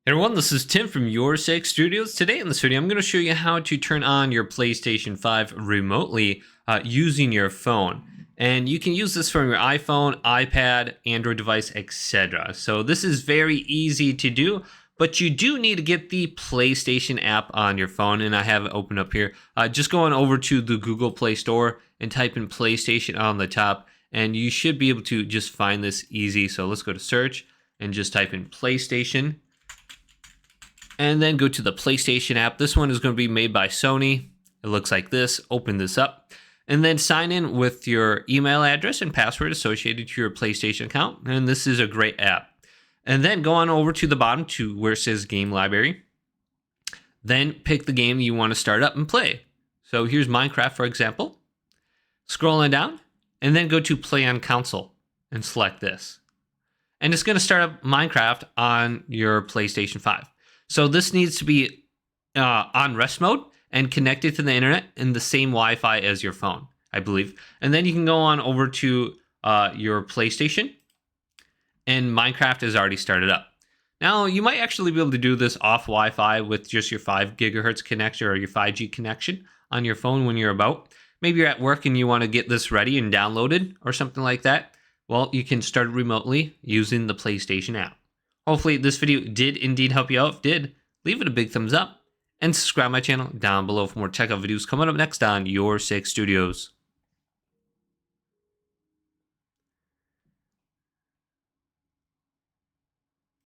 Hey everyone, this is Tim from YourSixGaming. Today in this video, I'm going to show you how to turn on your PlayStation 5 remotely using your phone. And you can use this from your iPhone, iPad, Android device, etc. So this is very easy to do, but you do need to get the PlayStation app on your phone. And I have it open up here. Just go on over to the Google Play Store and type in PlayStation on the top. And you should be able to just find this easy. So let's go to search and just type in PlayStation. And then go to the PlayStation app. This one is going to be made by Sony. It looks like this. Open this up. And then sign in with your email address and password associated to your PlayStation account. And this is a great app. And then go on over to the bottom to where it says Game Library. Then pick the game you want to start up and play. So here's Minecraft, for example. Scrolling down. And then go to Play on Console. And select this. And it's going to start up Minecraft on your PlayStation 5. So this needs to be on rest mode and connected to the internet in the same Wi-Fi as your phone, I believe. And then you can go on over to your PlayStation, and Minecraft is already started up. Now, you might actually be able to do this off Wi-Fi with just your 5 gigahertz connection or your 5G connection on your phone when you're about. Maybe you're at work and you want to get this ready and downloaded or something like that. Well, you can start remotely using the PlayStation app. Hopefully this video did indeed help you out. If it did, leave it a big thumbs up and subscribe my channel down below for more tech videos coming up next on Your Six Studios.